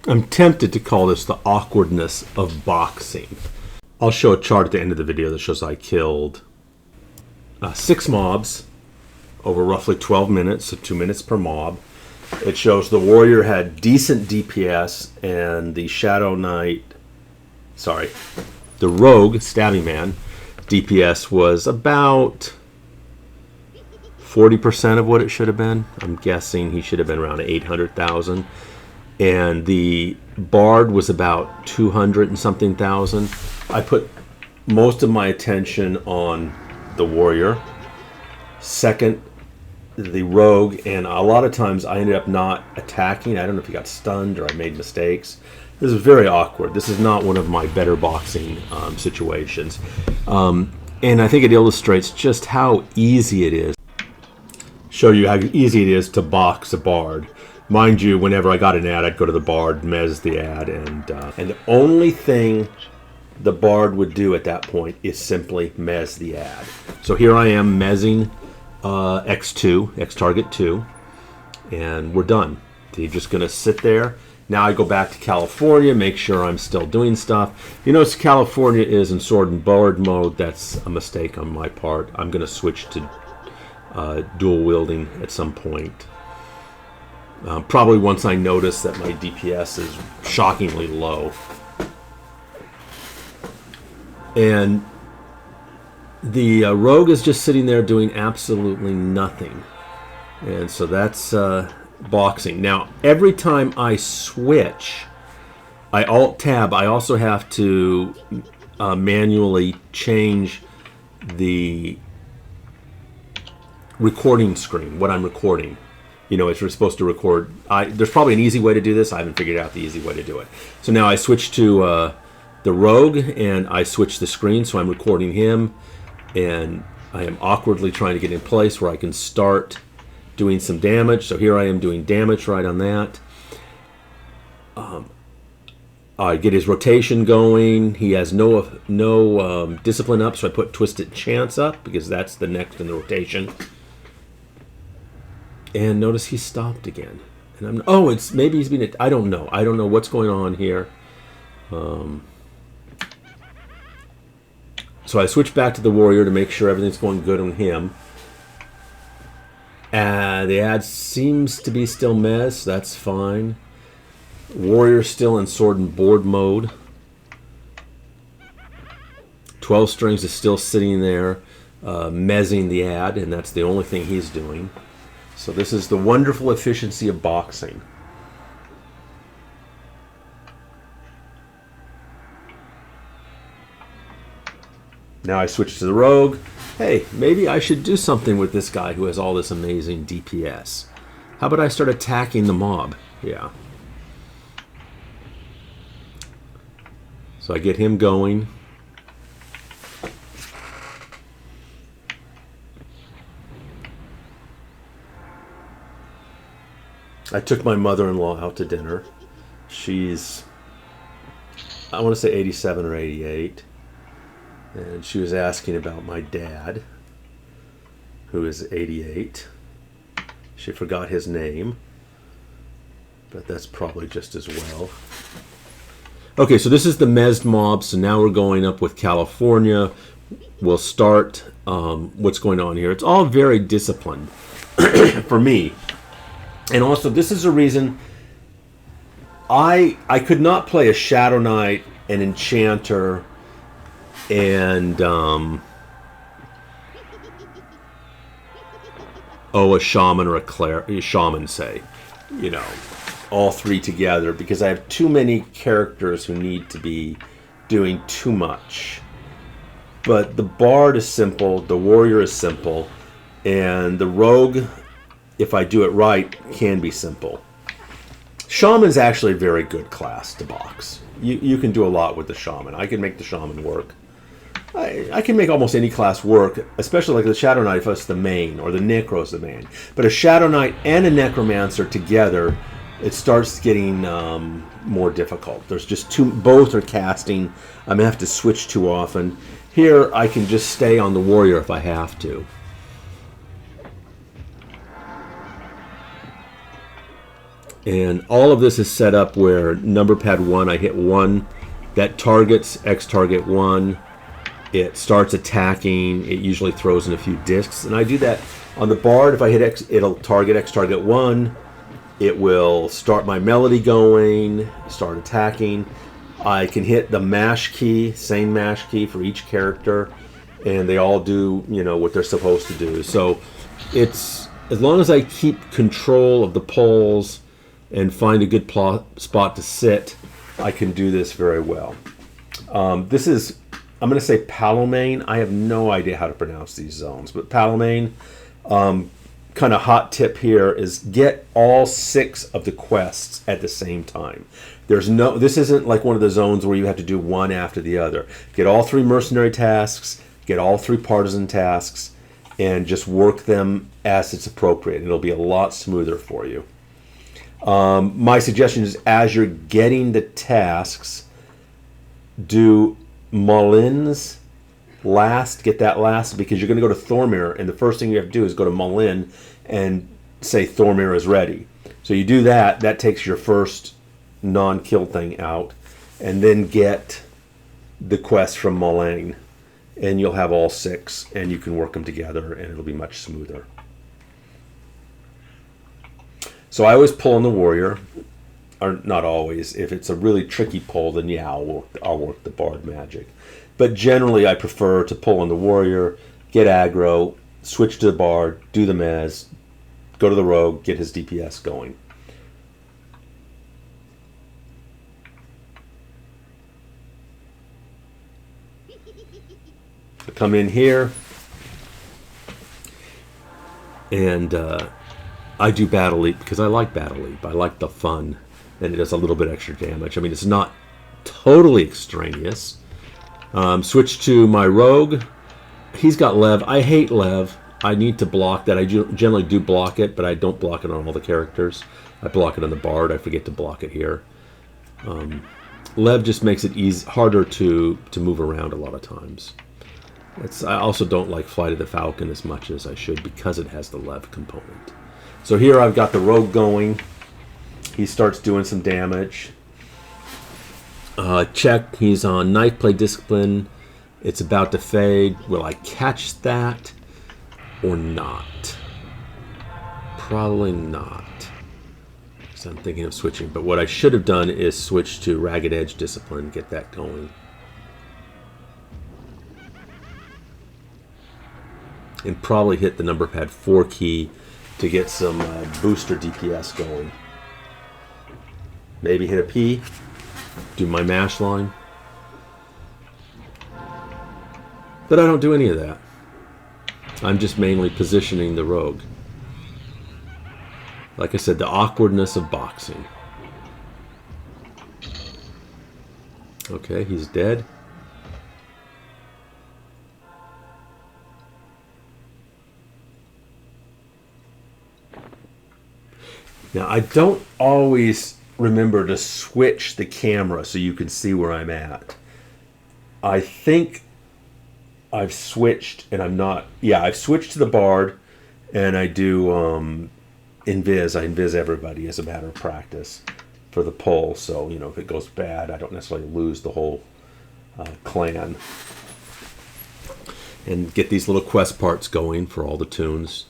I'm tempted to call this the awkwardness of boxing. I'll show a chart at the end of the video that shows I killed 6 mobs over roughly 12 minutes, so 2 minutes per mob. It shows the warrior had decent DPS and the the rogue, stabbing man, DPS was about 40% of what it should have been. I'm guessing he should have been around 800,000. And the bard was about 200 and something thousand. I put most of my attention on the warrior. Second, the rogue, and a lot of times I ended up not attacking. I don't know if he got stunned or I made mistakes. This is very awkward. This is not one of my better boxing situations. And I think it illustrates just how easy it is. Show you how easy it is to box a bard. Mind you, whenever I got an ad, I'd go to the bard, mez the ad, and the only thing the bard would do at that point is simply mez the ad. So here I am mezzing X2, X target 2, and we're done. He's just going to sit there. Now I go back to California, make sure I'm still doing stuff. You notice California is in sword and board mode. That's a mistake on my part. I'm going to switch to dual wielding at some point. Probably once I notice that my DPS is shockingly low. And the rogue is just sitting there doing absolutely nothing. And so that's boxing. Now, every time I switch, I Alt-Tab, I also have to manually change the recording screen, what I'm recording. You know, if you're supposed to record, there's probably an easy way to do this. I haven't figured out the easy way to do it. So now I switch to the rogue, and I switch the screen, so I'm recording him, and I am awkwardly trying to get in place where I can start doing some damage. So here I am doing damage right on that. I get his rotation going. He has no discipline up, so I put Twisted Chance up because that's the next in the rotation. And notice he stopped again. And maybe he's been. I don't know. I don't know what's going on here. So I switch back to the warrior to make sure everything's going good on him. The ad seems to be still mez, so that's fine. Warrior's still in sword and board mode. 12 strings is still sitting there, mezzing the ad, and that's the only thing he's doing. So this is the wonderful efficiency of boxing. Now I switch to the rogue. Hey, maybe I should do something with this guy who has all this amazing DPS. How about I start attacking the mob? Yeah. So I get him going. I took my mother-in-law out to dinner. She's, I want to say 87 or 88. And she was asking about my dad, who is 88. She forgot his name, but that's probably just as well. Okay, so this is the mezzed mob. So now we're going up with California. We'll start what's going on here. It's all very disciplined for me. And also, this is a reason I could not play a Shadow Knight, an Enchanter, and a Shaman or a Shaman, say, you know, all three together, because I have too many characters who need to be doing too much. But the Bard is simple, the Warrior is simple, and the Rogue, if I do it right, can be simple. Shaman's actually a very good class to box. You can do a lot with the Shaman. I can make the Shaman work. I can make almost any class work, especially like the Shadow Knight if it's the main, or the Necro's the main. But a Shadow Knight and a Necromancer together, it starts getting more difficult. There's just both are casting. I'm going to have to switch too often. Here, I can just stay on the Warrior if I have to. And all of this is set up where number pad 1, I hit 1, that targets X target 1. It starts attacking. It usually throws in a few discs. And I do that on the Bard. If I hit X, it'll target X target 1. It will start my melody going, start attacking. I can hit the mash key, same mash key for each character, and they all do, you know, what they're supposed to do. So it's, as long as I keep control of the poles and find a good spot to sit, I can do this very well. This is, I'm going to say Palomane. I have no idea how to pronounce these zones, but Palomane, kind of hot tip here is get all 6 of the quests at the same time. This isn't like one of the zones where you have to do one after the other. Get all 3 mercenary tasks, get all 3 partisan tasks, and just work them as it's appropriate. It'll be a lot smoother for you. My suggestion is, as you're getting the tasks, do Mullins last, get that last, because you're going to go to Thormir, and the first thing you have to do is go to Mullin and say Thormir is ready. So you do that, that takes your first non-kill thing out, and then get the quest from Mullane, and you'll have all 6, and you can work them together, and it'll be much smoother. So I always pull on the warrior, or not always. If it's a really tricky pull, then yeah, I'll work the Bard magic. But generally, I prefer to pull on the warrior, get aggro, switch to the Bard, do the mez, go to the rogue, get his DPS going. I come in here, and I do Battle Leap because I like Battle Leap. I like the fun, and it does a little bit extra damage. I mean, it's not totally extraneous. Switch to my rogue. He's got Lev. I hate Lev. I need to block that. I generally do block it, but I don't block it on all the characters. I block it on the Bard. I forget to block it here. Lev just makes it harder to move around a lot of times. I also don't like Flight of the Falcon as much as I should because it has the Lev component. So here I've got the rogue going. He starts doing some damage. Check, he's on Knife Play Discipline. It's about to fade. Will I catch that or not? Probably not. So I'm thinking of switching. But what I should have done is switch to Ragged Edge Discipline, get that going. And probably hit the number pad 4 key to get some booster DPS going. Maybe hit a P. Do my mash line. But I don't do any of that. I'm just mainly positioning the rogue. Like I said, the awkwardness of boxing. Okay, he's dead. Now, I don't always remember to switch the camera so you can see where I'm at. I think I've switched, and I'm not. Yeah, I've switched to the Bard, and I do invis. I invis everybody as a matter of practice for the pull. So, you know, if it goes bad, I don't necessarily lose the whole clan. And get these little quest parts going for all the tunes.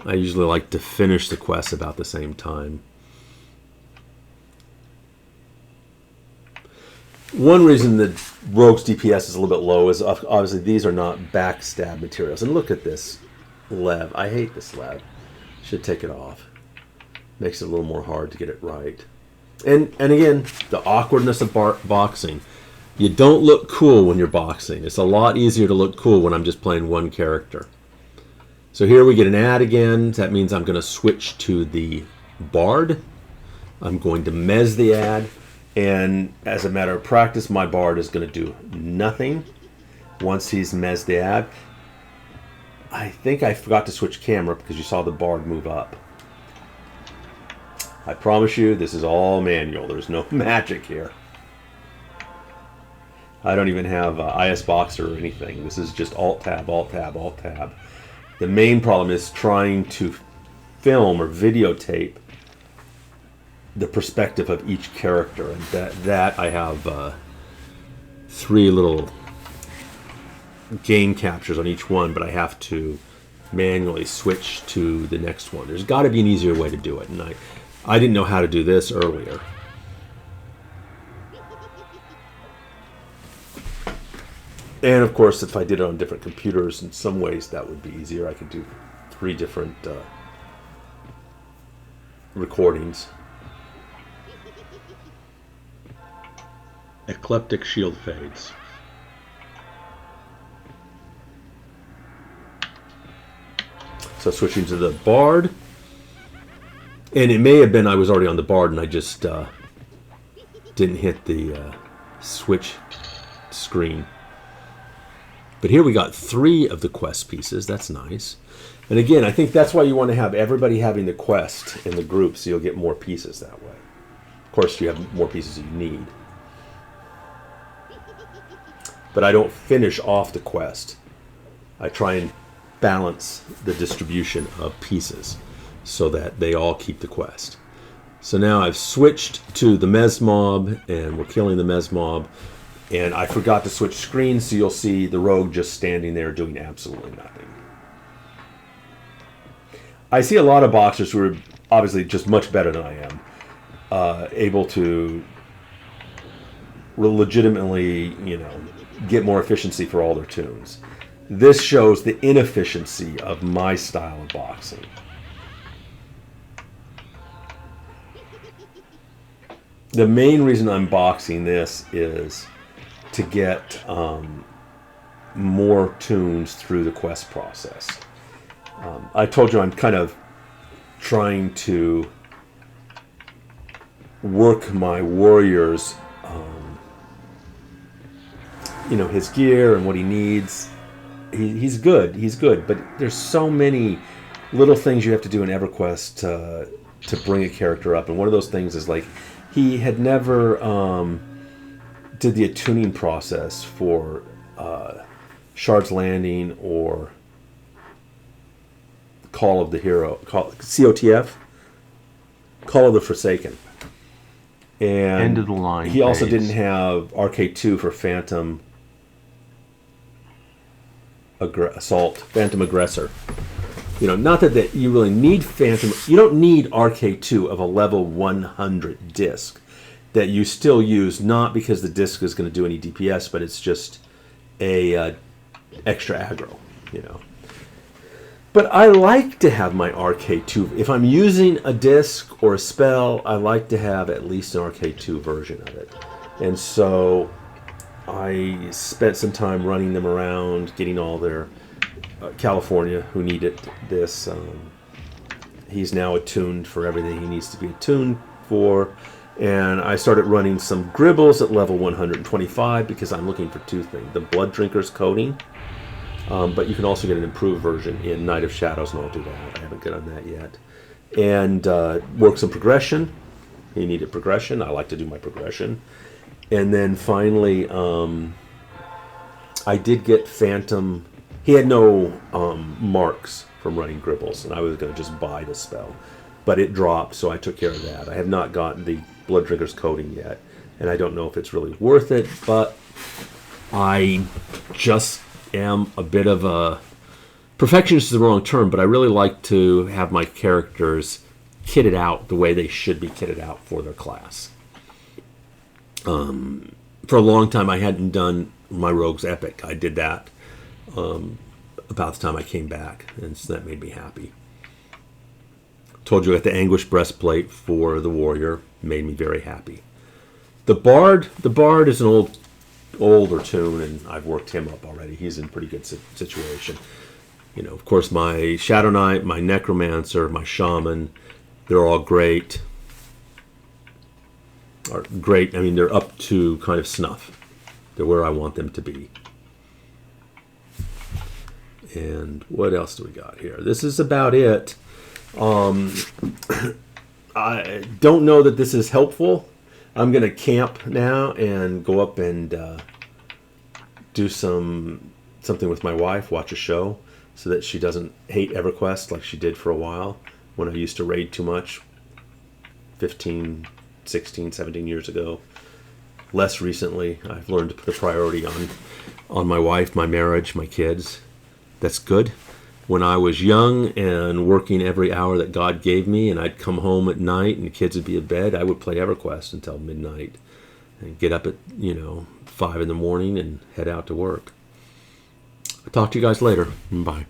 I usually like to finish the quest about the same time. One reason that Rogue's DPS is a little bit low is obviously these are not backstab materials. And look at this Lev. I hate this Lev. Should take it off. Makes it a little more hard to get it right. And again, the awkwardness of boxing. You don't look cool when you're boxing. It's a lot easier to look cool when I'm just playing one character. So here we get an ad again. That means I'm going to switch to the Bard. I'm going to mez the ad. And as a matter of practice, my Bard is going to do nothing once he's mez the ad. I think I forgot to switch camera because you saw the Bard move up. I promise you, this is all manual. There's no magic here. I don't even have IS Boxer or anything. This is just Alt-Tab, Alt-Tab, Alt-Tab. The main problem is trying to film or videotape the perspective of each character, and that I have 3 little game captures on each one, but I have to manually switch to the next one. There's got to be an easier way to do it, and I didn't know how to do this earlier. And of course, if I did it on different computers, in some ways that would be easier. I could do 3 different recordings. Eclectic shield fades. So switching to the Bard. And it may have been I was already on the Bard and I just didn't hit the switch screen. But here we got 3 of the quest pieces. That's nice. And again, I think that's why you want to have everybody having the quest in the group, so you'll get more pieces that way. Of course, you have more pieces you need. But I don't finish off the quest. I try and balance the distribution of pieces so that they all keep the quest. So now I've switched to the Mez Mob, and we're killing the Mez Mob. And I forgot to switch screens, so you'll see the rogue just standing there doing absolutely nothing. I see a lot of boxers who are obviously just much better than I am, able to legitimately, get more efficiency for all their tunes. This shows the inefficiency of my style of boxing. The main reason I'm boxing this is to get more tunes through the quest process. I told you I'm kind of trying to work my warriors, his gear and what he needs. He's good, but there's so many little things you have to do in EverQuest to bring a character up. And one of those things is like he had never did the attuning process for Shard's Landing or Call of the Hero, COTF, Call of the Forsaken. And end of the line. He also didn't have RK2 for Phantom Assault, Phantom Aggressor. Not that you really need Phantom. You don't need RK2 of a level 100 disc that you still use, not because the disc is going to do any DPS, but it's just a extra aggro, But I like to have my RK2. If I'm using a disc or a spell, I like to have at least an RK2 version of it. And so I spent some time running them around, getting all their California who needed this. He's now attuned for everything he needs to be attuned for. And I started running some Gribbles at level 125 because I'm looking for 2 things. The Blood Drinker's Coating, but you can also get an improved version in Night of Shadows, and I'll do that. I haven't done that yet. And work some progression. He needed progression. I like to do my progression. And then finally, I did get Phantom. He had no marks from running Gribbles, and I was going to just buy the spell. But it dropped, so I took care of that. I have not gotten the Blood Drinker's Coating yet, and I don't know if it's really worth it, but I just am a bit of a... Perfectionist is the wrong term, but I really like to have my characters kitted out the way they should be kitted out for their class. For a long time, I hadn't done my Rogue's Epic. I did that about the time I came back, and so that made me happy. Told you I got the Anguish Breastplate for the Warrior. Made me very happy. The Bard is an older tune, and I've worked him up already. He's in pretty good situation. Of course, my Shadow Knight, my Necromancer, my Shaman, they're all great. Are great. I mean, they're up to kind of snuff. They're where I want them to be. And what else do we got here? This is about it. I don't know that this is helpful. I'm going to camp now and go up and do something with my wife, watch a show, so that she doesn't hate EverQuest like she did for a while when I used to raid too much. 15, 16, 17 years ago. Less recently, I've learned to put a priority on my wife, my marriage, my kids. That's good. When I was young and working every hour that God gave me, and I'd come home at night and the kids would be in bed, I would play EverQuest until midnight and get up at 5 in the morning and head out to work. I'll talk to you guys later. Bye.